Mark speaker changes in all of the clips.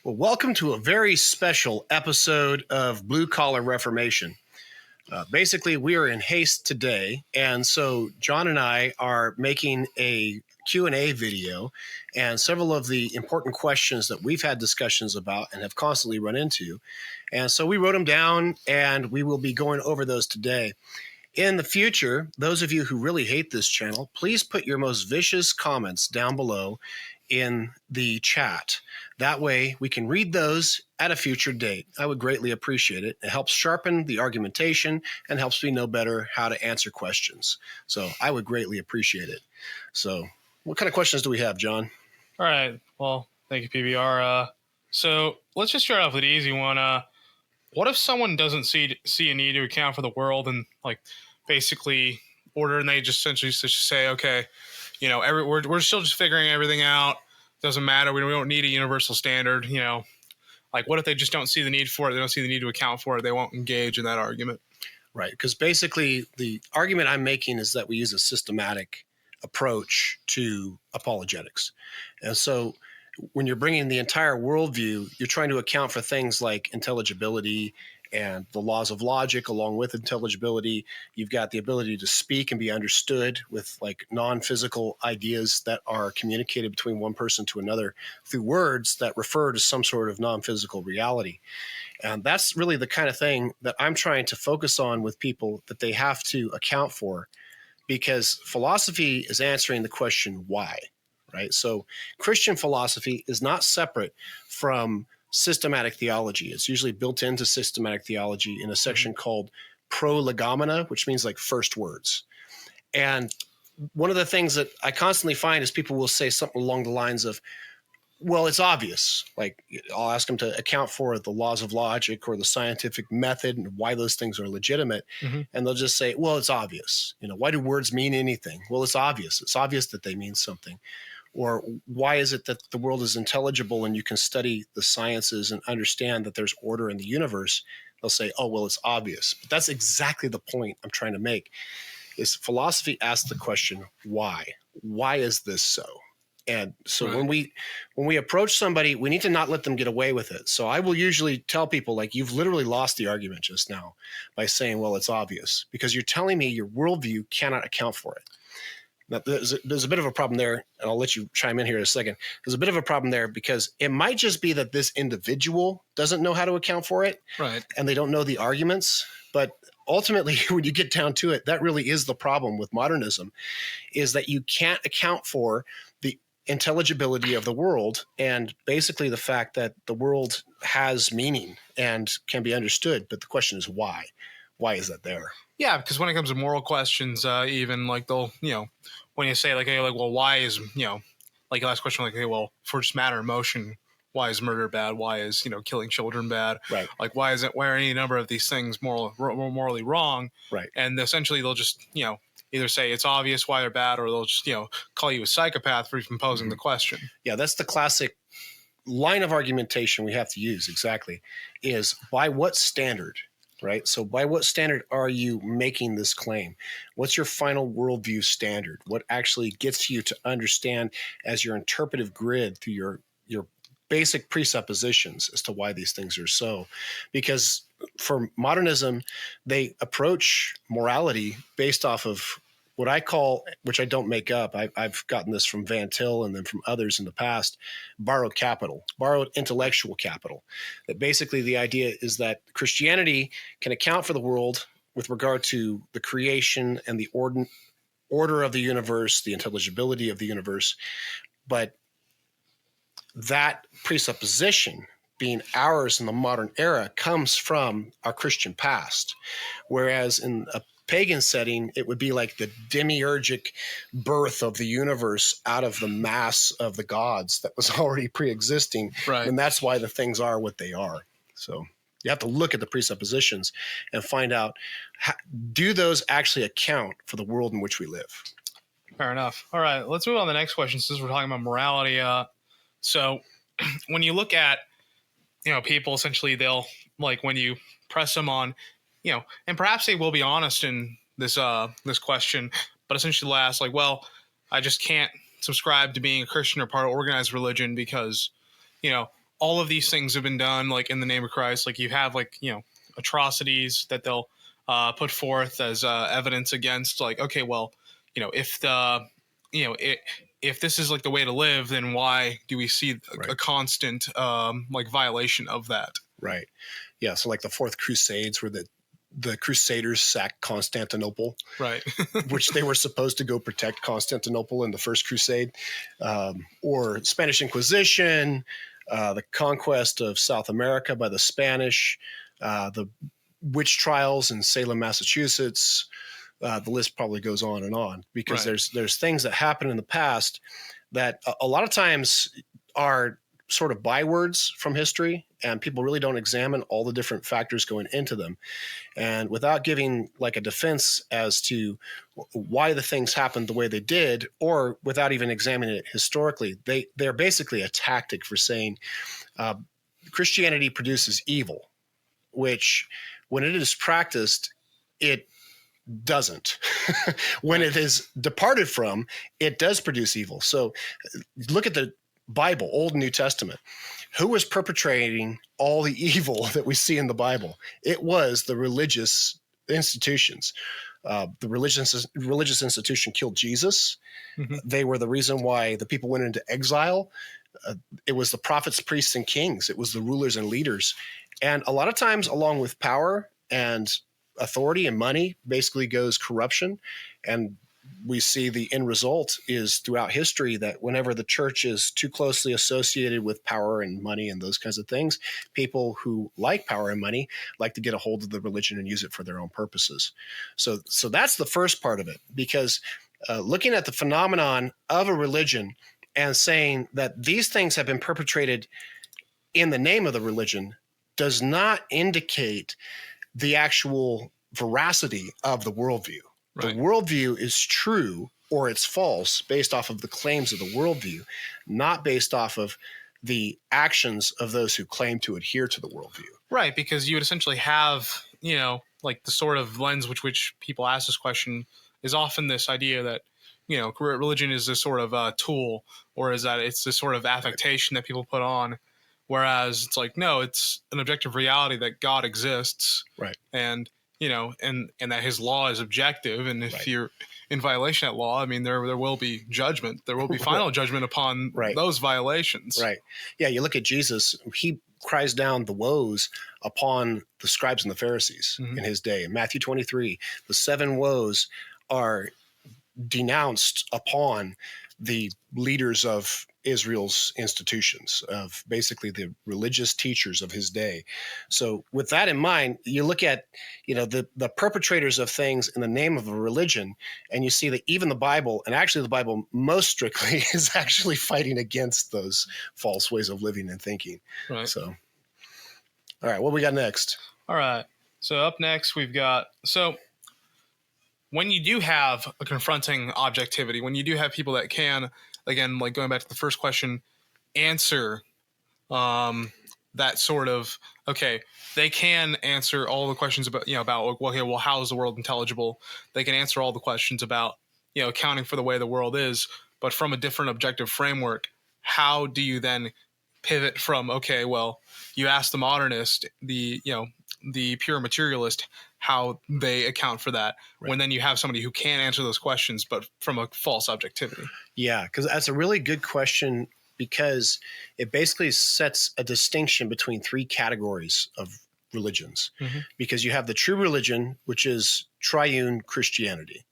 Speaker 1: Well, welcome to a very special episode of Blue Collar Reformation. Basically, we are in haste today, and so John and I are making a Q&A video, and several of the important questions that we've had discussions about and have constantly run into. And so we wrote them down, and we will be going over those today. In the future, those of you who really hate this channel, please put your most vicious comments down below in the chat. That way we can read those at a future date. I would greatly appreciate it. It helps sharpen the argumentation and helps me know better how to answer questions. So I would greatly appreciate it. So what kind of questions do we have, John?
Speaker 2: All right. Well, thank you, PBR. So let's just start off with the easy one. What if someone doesn't see a need to account for the world and basically order, and they just essentially just say, okay, we're still just figuring everything out. Doesn't matter. We don't need a universal standard. What if they just don't see the need for it? They don't see the need to account for it. They won't engage in that argument.
Speaker 1: Right. Because basically the argument I'm making is that we use a systematic approach to apologetics. And so when you're bringing the entire worldview, you're trying to account for things like intelligibility and the laws of logic. Along with intelligibility, you've got the ability to speak and be understood with non-physical ideas that are communicated between one person to another through words that refer to some sort of non-physical reality. And that's really the kind of thing that I'm trying to focus on with people, that they have to account for, because philosophy is answering the question why, right? So Christian philosophy is not separate from systematic theology. It's usually built into systematic theology in a section called prolegomena, which means first words. And one of the things that I constantly find is people will say something along the lines of, well, it's obvious. I'll ask them to account for the laws of logic or the scientific method and why those things are legitimate. Mm-hmm. And they'll just say, well, it's obvious. Why do words mean anything? Well, it's obvious. It's obvious that they mean something. Or why is it that the world is intelligible and you can study the sciences and understand that there's order in the universe? They'll say, oh, well, it's obvious. But that's exactly the point I'm trying to make, is philosophy asks the question, why? Why is this so? And so right. when we approach somebody, we need to not let them get away with it. So I will usually tell people, you've literally lost the argument just now by saying, well, it's obvious, because you're telling me your worldview cannot account for it. Now, there's a bit of a problem there, and I'll let you chime in here in a second. There's a bit of a problem there because it might just be that this individual doesn't know how to account for it, right? And they don't know the arguments. But ultimately, when you get down to it, that really is the problem with modernism, is that you can't account for the intelligibility of the world and basically the fact that the world has meaning and can be understood. But the question is why? Why is that there?
Speaker 2: Yeah, because when it comes to moral questions, even they'll, when you say hey, well, why is, your last question, hey, well, for just matter of motion, why is murder bad? Why is, killing children bad? Right. Why are any number of these things morally wrong? Right. And essentially they'll just, either say it's obvious why they're bad, or they'll just, call you a psychopath for even posing the question.
Speaker 1: Yeah, that's the classic line of argumentation we have to use, exactly, is by what standard? Right. So by what standard are you making this claim? What's your final worldview standard? What actually gets you to understand as your interpretive grid through your basic presuppositions as to why these things are so? Because for modernism, they approach morality based off of what I call, which I don't make up, I've gotten this from Van Til and then from others in the past, borrowed capital, borrowed intellectual capital. That basically the idea is that Christianity can account for the world with regard to the creation and the order of the universe, the intelligibility of the universe. But that presupposition being ours in the modern era comes from our Christian past. Whereas in a pagan setting, it would be like the demiurgic birth of the universe out of the mass of the gods that was already pre-existing. Right. And that's why the things are what they are. So you have to look at the presuppositions and find out, do those actually account for the world in which we live?
Speaker 2: Fair enough. All right, let's move on to the next question since we're talking about morality. So when you look at, people, essentially they'll, when you press them on, and perhaps they will be honest in this question, but essentially they'll ask well, I just can't subscribe to being a Christian or part of organized religion because, all of these things have been done like in the name of Christ. Like you have like, atrocities that they'll put forth as evidence against, like, okay, well, if the, if this is like the way to live, then why do we see a constant like violation of that?
Speaker 1: Right. Yeah. So like the Fourth Crusades, where the Crusaders sacked Constantinople,
Speaker 2: Right.
Speaker 1: which they were supposed to go protect Constantinople in the First Crusade, or Spanish Inquisition, the conquest of South America by the Spanish, the witch trials in Salem, Massachusetts. The list probably goes on because there's things that happen in the past that a lot of times are sort of bywords from history, and people really don't examine all the different factors going into them. And without giving like a defense as to why the things happened the way they did, or without even examining it historically, they're basically a tactic for saying Christianity produces evil, which when it is practiced, it doesn't. When it is departed from, it does produce evil. So look at the Bible, Old and New Testament. Who was perpetrating all the evil that we see in the Bible? It was the religious institutions. The religious institution killed Jesus. Mm-hmm. They were the reason why the people went into exile. It was the prophets, priests, and kings. It was the rulers and leaders. And a lot of times, along with power and authority and money, basically goes corruption. And we see the end result is throughout history that whenever the church is too closely associated with power and money and those kinds of things, people who like power and money like to get a hold of the religion and use it for their own purposes. So that's the first part of it, because looking at the phenomenon of a religion and saying that these things have been perpetrated in the name of the religion does not indicate the actual veracity of the worldview. Right. The worldview is true or it's false based off of the claims of the worldview, not based off of the actions of those who claim to adhere to the worldview.
Speaker 2: Right, because you would essentially have, like the sort of lens which people ask this question is often this idea that, religion is this sort of tool, or is that it's this sort of affectation that people put on. Whereas it's like, no, it's an objective reality that God exists. Right. And, and that his law is objective. And if you're in violation of that law, I mean, there will be judgment. There will be final judgment upon those violations.
Speaker 1: Right. Yeah. You look at Jesus, he cries down the woes upon the scribes and the Pharisees in his day. In Matthew 23, the 7 woes are denounced upon the leaders of Israel's institutions, of basically the religious teachers of his day. So with that in mind, you look at, the perpetrators of things in the name of a religion, and you see that even the Bible, and actually the Bible most strictly, is actually fighting against those false ways of living and thinking. Right. So, all right, what we got next?
Speaker 2: All right. So up next, we've got, when you do have a confronting objectivity, when you do have people that can, again, like going back to the first question, answer that sort of, okay, they can answer all the questions about, well, how is the world intelligible? They can answer all the questions about, accounting for the way the world is, but from a different objective framework. How do you then pivot from, okay, well, you ask the modernist, the pure materialist, how they account for that, when then you have somebody who can answer those questions, but from a false objectivity?
Speaker 1: Yeah, because that's a really good question, because it basically sets a distinction between 3 categories of religions. Because you have the true religion, which is triune Christianity,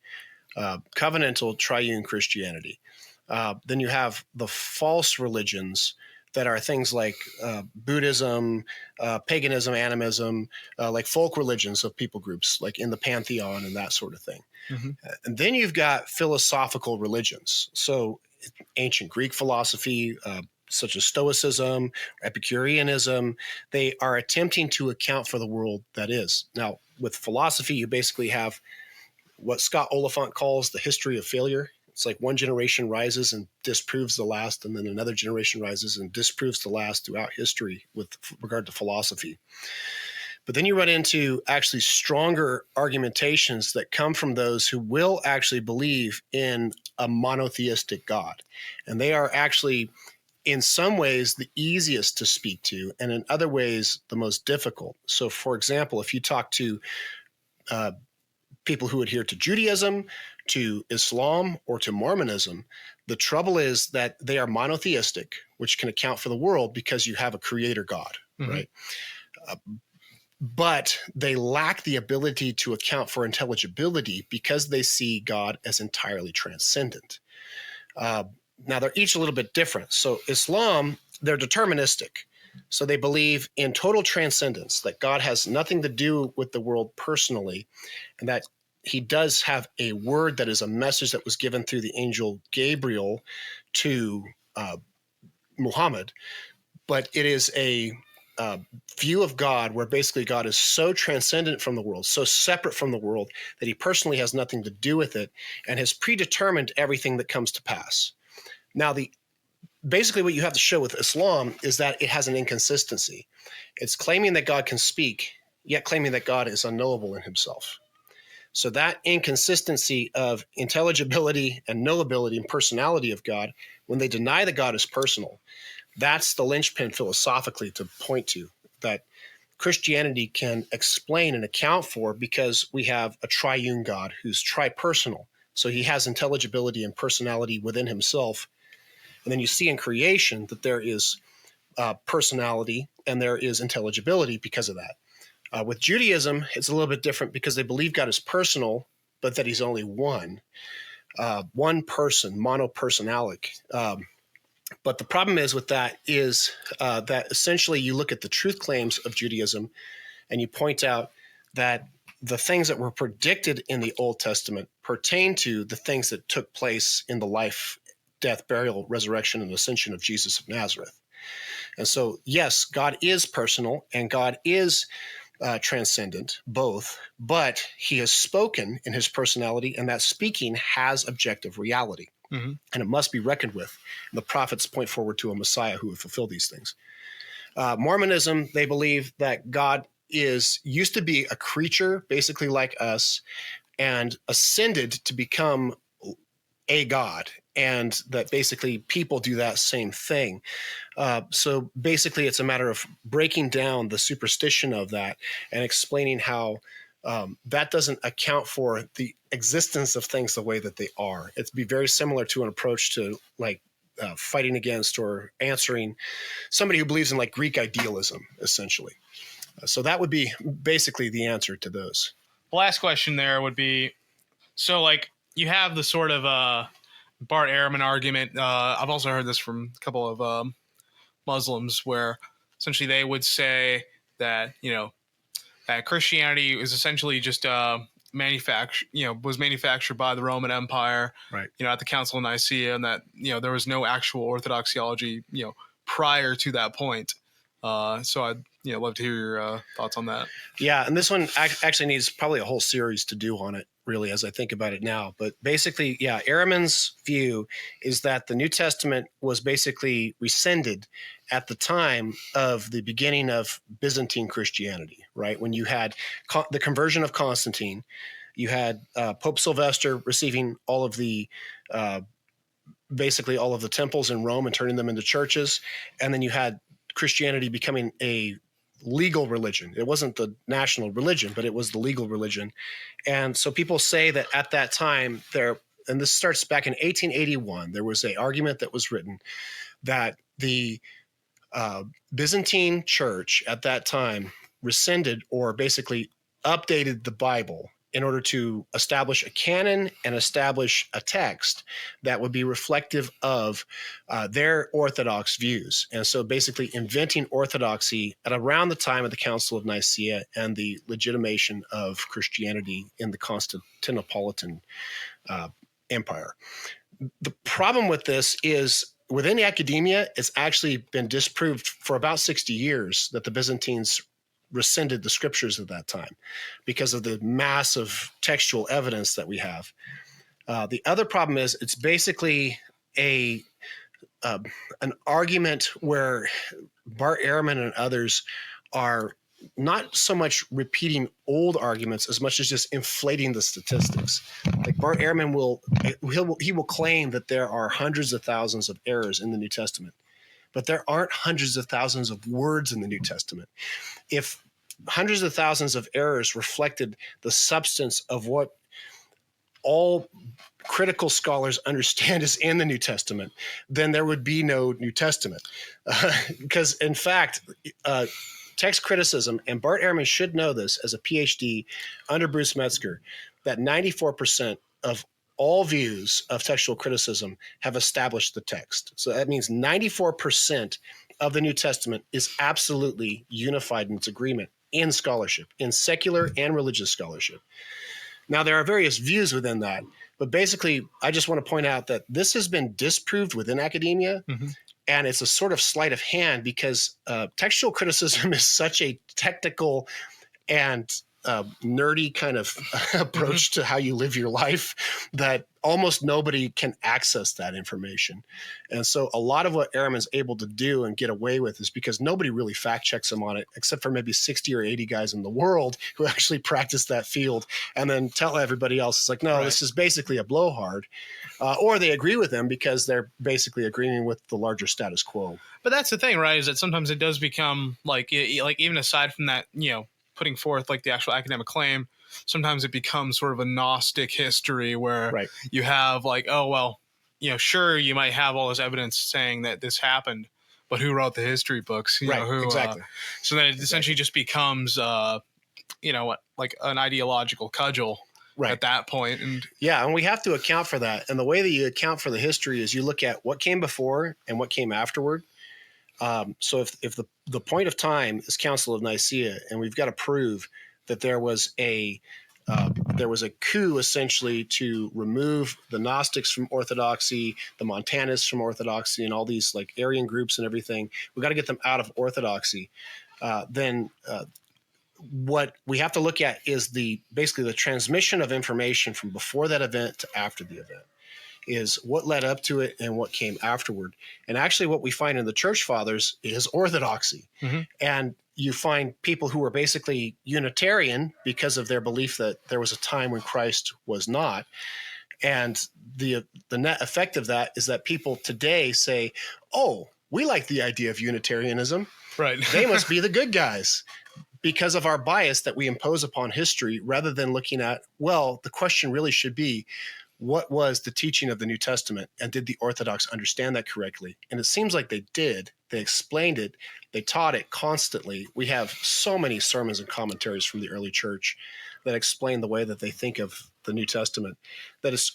Speaker 1: covenantal triune Christianity. Then you have the false religions that are things like Buddhism, paganism, animism, like folk religions of people groups, like in the pantheon and that sort of thing. And then you've got philosophical religions. So ancient Greek philosophy, such as Stoicism, Epicureanism, they are attempting to account for the world that is. Now, with philosophy, you basically have what Scott Oliphant calls the history of failure. It's like one generation rises and disproves the last, and then another generation rises and disproves the last throughout history with regard to philosophy. But then you run into actually stronger argumentations that come from those who will actually believe in a monotheistic God. And they are actually in some ways the easiest to speak to, and in other ways the most difficult. So, for example, if you talk to people who adhere to Judaism, to Islam, or to Mormonism, the trouble is that they are monotheistic, which can account for the world because you have a creator God, right? But they lack the ability to account for intelligibility because they see God as entirely transcendent. Now, they're each a little bit different. So Islam, they're deterministic. So they believe in total transcendence, that God has nothing to do with the world personally, and that he does have a word that is a message that was given through the angel Gabriel to Muhammad. But it is a view of God where basically God is so transcendent from the world, so separate from the world, that he personally has nothing to do with it and has predetermined everything that comes to pass. Now, basically what you have to show with Islam is that it has an inconsistency. It's claiming that God can speak, yet claiming that God is unknowable in himself. So that inconsistency of intelligibility and knowability and personality of God, when they deny that God is personal, that's the linchpin philosophically to point to, that Christianity can explain and account for, because we have a triune God who's tripersonal. So he has intelligibility and personality within himself. And then you see in creation that there is personality and there is intelligibility because of that. With Judaism, it's a little bit different because they believe God is personal, but that he's only one person, monopersonalic. But the problem is with that is that essentially you look at the truth claims of Judaism and you point out that the things that were predicted in the Old Testament pertain to the things that took place in the life, death, burial, resurrection, and ascension of Jesus of Nazareth. And so, yes, God is personal and God is transcendent, both, but he has spoken in his personality, and that speaking has objective reality. And it must be reckoned with. And the prophets point forward to a Messiah who would fulfill these things. Mormonism, they believe that God used to be a creature, basically like us, and ascended to become a God, and that basically people do that same thing. So basically it's a matter of breaking down the superstition of that and explaining how that doesn't account for the existence of things the way that they are. It'd be very similar to an approach to like fighting against or answering somebody who believes in like Greek idealism, essentially. So that would be basically the answer to those.
Speaker 2: The last question there would be, so like you have the sort of Bart Ehrman argument. I've also heard this from a couple of Muslims where essentially they would say that, that Christianity is essentially just was manufactured by the Roman Empire,
Speaker 1: right?
Speaker 2: At the Council of Nicaea, and that there was no actual Orthodox theology, prior to that point. So I'd love to hear your thoughts on that.
Speaker 1: Yeah, and this one actually needs probably a whole series to do on it, really, as I think about it now. But basically, yeah, Ehrman's view is that the New Testament was basically rescinded at the time of the beginning of Byzantine Christianity, right? When you had the conversion of Constantine, you had Pope Sylvester receiving all of the basically all of the temples in Rome and turning them into churches, and then you had Christianity becoming a legal religion. It wasn't the national religion, but it was the legal religion. And so people say that at that time and this starts back in 1881, there was an argument that was written that the Byzantine church at that time rescinded or basically updated the Bible in order to establish a canon and establish a text that would be reflective of their Orthodox views. And so basically inventing orthodoxy at around the time of the Council of Nicaea and the legitimation of Christianity in the Constantinopolitan Empire. The problem with this is within academia, it's actually been disproved for about 60 years that the Byzantines rescinded the scriptures at that time because of the massive textual evidence that we have. The other problem is it's basically an argument where Bart Ehrman and others are not so much repeating old arguments as much as just inflating the statistics. Like Bart Ehrman will claim that there are hundreds of thousands of errors in the New Testament. but there aren't hundreds of thousands of words in the New Testament. If hundreds of thousands of errors reflected the substance of what all critical scholars understand is in the New Testament, then there would be no New Testament. Because in fact, text criticism, and Bart Ehrman should know this as a PhD under Bruce Metzger, that 94% of all views of textual criticism have established the text. So that means 94% of the New Testament is absolutely unified in its agreement in scholarship, in secular and religious scholarship. Now, there are various views within that, but basically, I just want to point out that this has been disproved within academia, and it's a sort of sleight of hand because textual criticism is such a technical and nerdy kind of approach to how you live your life that almost nobody can access that information. And so a lot of what Ehrman's able to do and get away with is because nobody really fact checks him on it, except for maybe 60 or 80 guys in the world who actually practice that field and then tell everybody else, it's like, no, this is basically a blowhard. Or they agree with him because they're basically agreeing with the larger status quo.
Speaker 2: But that's the thing, right, is that sometimes it does become like even aside from that, putting forth like the actual academic claim, sometimes it becomes sort of a Gnostic history where you have like, oh, well, sure, you might have all this evidence saying that this happened, but who wrote the history books?
Speaker 1: Exactly.
Speaker 2: So then it essentially just becomes, like an ideological cudgel at that point. And
Speaker 1: we have to account for that. And the way that you account for the history is you look at what came before and what came afterward. So if the point of time is Council of Nicaea, and we've got to prove that there was a coup essentially to remove the Gnostics from Orthodoxy, the Montanists from Orthodoxy, and all these like Arian groups and everything, we've got to get them out of Orthodoxy. Then what we have to look at is basically the transmission of information from before that event to after the event. Is what led up to it and what came afterward. And actually what we find in the church fathers is orthodoxy. And you find people who were basically Unitarian because of their belief that there was a time when Christ was not. And the net effect of that is that people today say, oh, we like the idea of Unitarianism.
Speaker 2: Right.
Speaker 1: They must be the good guys. Because of our bias that we impose upon history, rather than looking at, well, the question really should be, what was the teaching of the New Testament, and did the Orthodox understand that correctly? And it seems like they did. They explained it. They taught it constantly. We have so many sermons and commentaries from the early church that explain the way that they think of the New Testament that is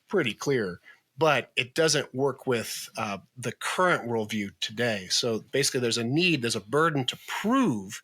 Speaker 1: pretty clear, but it doesn't work with the current worldview today. So basically there's a burden to prove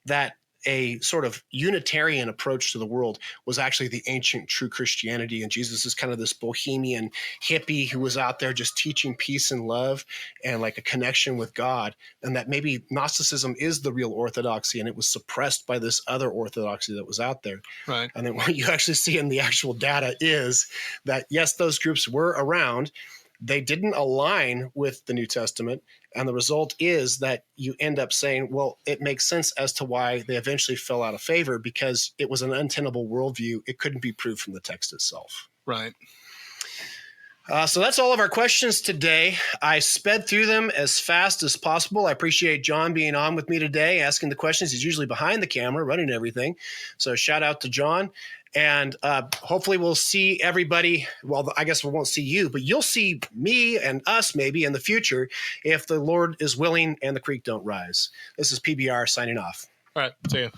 Speaker 1: that a sort of Unitarian approach to the world was actually the ancient true Christianity. And Jesus is kind of this bohemian hippie who was out there just teaching peace and love and like a connection with God. And that maybe Gnosticism is the real orthodoxy and it was suppressed by this other orthodoxy that was out there.
Speaker 2: Right.
Speaker 1: And then what you actually see in the actual data is that, yes, those groups were around. They didn't align with the New Testament. And the result is that you end up saying, well, it makes sense as to why they eventually fell out of favor because it was an untenable worldview. It couldn't be proved from the text itself.
Speaker 2: Right.
Speaker 1: So that's all of our questions today. I sped through them as fast as possible. I appreciate John being on with me today, asking the questions. He's usually behind the camera, running everything. So shout out to John. And hopefully we'll see everybody. Well, I guess we won't see you, but you'll see me and us maybe in the future if the Lord is willing and the creek don't rise. This is PBR signing off.
Speaker 2: All right. See you.